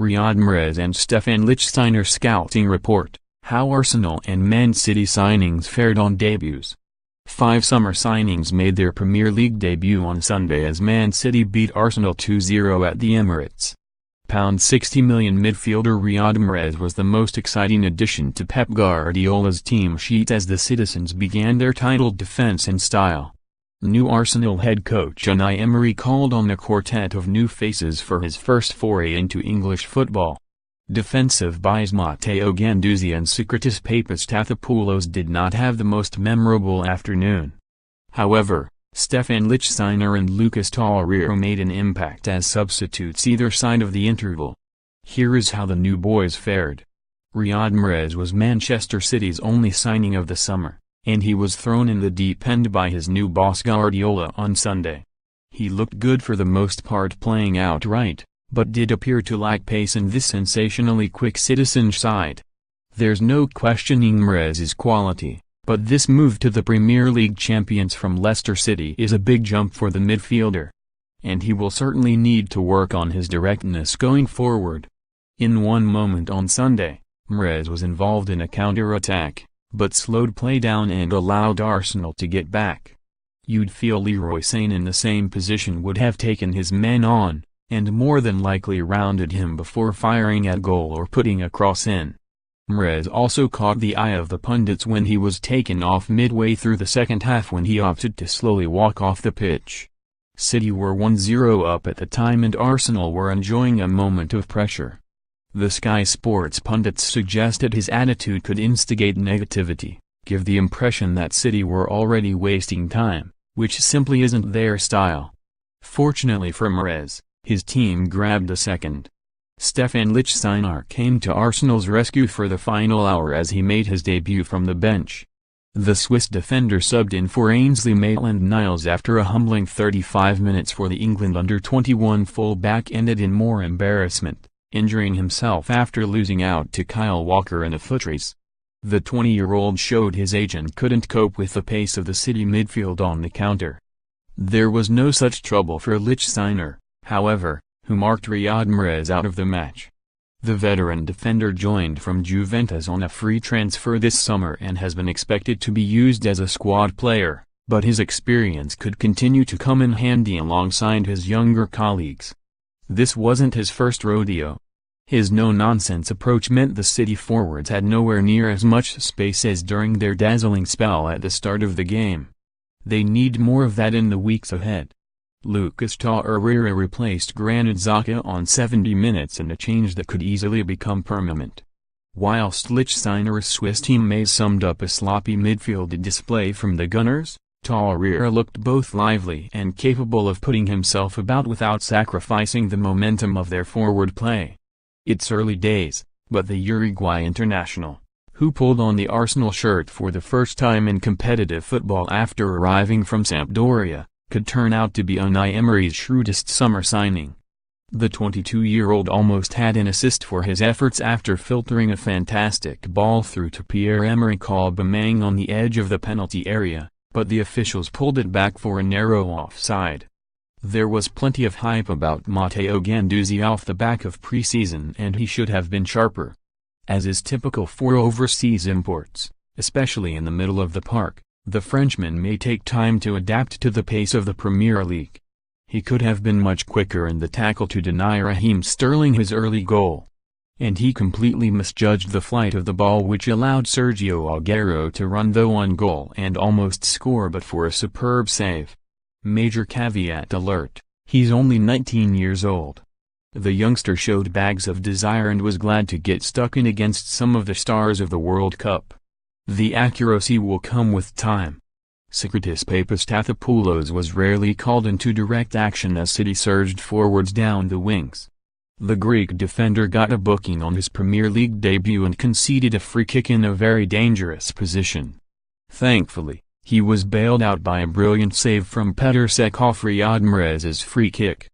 Riyad Mahrez and Stephan Lichsteiner scouting report, how Arsenal and Man City signings fared on debuts. 5 summer signings made their Premier League debut on Sunday as Man City beat Arsenal 2-0 at the Emirates. £60 million midfielder Riyad Mahrez was the most exciting addition to Pep Guardiola's team sheet as the citizens began their titled defense in style. New Arsenal head coach Unai Emery called on a quartet of new faces for his first foray into English football. Defensive buys Matteo Guendouzi and Socrates Papastathopoulos did not have the most memorable afternoon. However, Stephan Lichsteiner and Lucas Torreira made an impact as substitutes either side of the interval. Here is how the new boys fared. Riyad Mahrez was Manchester City's only signing of the summer, and he was thrown in the deep end by his new boss Guardiola on Sunday. He looked good for the most part playing outright, but did appear to lack pace in this sensationally quick Citizen side. There's no questioning Mahrez's quality, but this move to the Premier League champions from Leicester City is a big jump for the midfielder. And he will certainly need to work on his directness going forward. In one moment on Sunday, Mahrez was involved in a counter-attack, but slowed play down and allowed Arsenal to get back. You'd feel Leroy Sane in the same position would have taken his man on, and more than likely rounded him before firing at goal or putting a cross in. Mahrez also caught the eye of the pundits when he was taken off midway through the second half when he opted to slowly walk off the pitch. City were 1-0 up at the time and Arsenal were enjoying a moment of pressure. The Sky Sports pundits suggested his attitude could instigate negativity, give the impression that City were already wasting time, which simply isn't their style. Fortunately for Mahrez, his team grabbed a second. Stephan Lichsteiner came to Arsenal's rescue for the final hour as he made his debut from the bench. The Swiss defender subbed in for Ainsley Maitland-Niles after a humbling 35 minutes for the England under-21 full-back ended in more embarrassment, injuring himself after losing out to Kyle Walker in a foot race. The 20-year-old showed his agent couldn't cope with the pace of the City midfield on the counter. There was no such trouble for Lichsteiner, however, who marked Riyad Mahrez out of the match. The veteran defender joined from Juventus on a free transfer this summer and has been expected to be used as a squad player, but his experience could continue to come in handy alongside his younger colleagues. This wasn't his first rodeo. His no-nonsense approach meant the City forwards had nowhere near as much space as during their dazzling spell at the start of the game. They need more of that in the weeks ahead. Lucas Torreira replaced Granit Xhaka on 70 minutes in a change that could easily become permanent. Whilst Lichsteiner's Swiss teammate summed up a sloppy midfield display from the Gunners, Torreira looked both lively and capable of putting himself about without sacrificing the momentum of their forward play. It's early days, but the Uruguay international, who pulled on the Arsenal shirt for the first time in competitive football after arriving from Sampdoria, could turn out to be Unai Emery's shrewdest summer signing. The 22-year-old almost had an assist for his efforts after filtering a fantastic ball through to Pierre-Emerick Aubameyang on the edge of the penalty area, but the officials pulled it back for a narrow offside. There was plenty of hype about Matteo Guendouzi off the back of pre-season and he should have been sharper. As is typical for overseas imports, especially in the middle of the park, the Frenchman may take time to adapt to the pace of the Premier League. He could have been much quicker in the tackle to deny Raheem Sterling his early goal. And he completely misjudged the flight of the ball which allowed Sergio Aguero to run the one goal and almost score but for a superb save. Major caveat alert, he's only 19 years old. The youngster showed bags of desire and was glad to get stuck in against some of the stars of the World Cup. The accuracy will come with time. Socrates Papastathopoulos was rarely called into direct action as City surged forwards down the wings. The Greek defender got a booking on his Premier League debut and conceded a free kick in a very dangerous position. Thankfully, he was bailed out by a brilliant save from Petr Cech off Riyad Mahrez's free kick.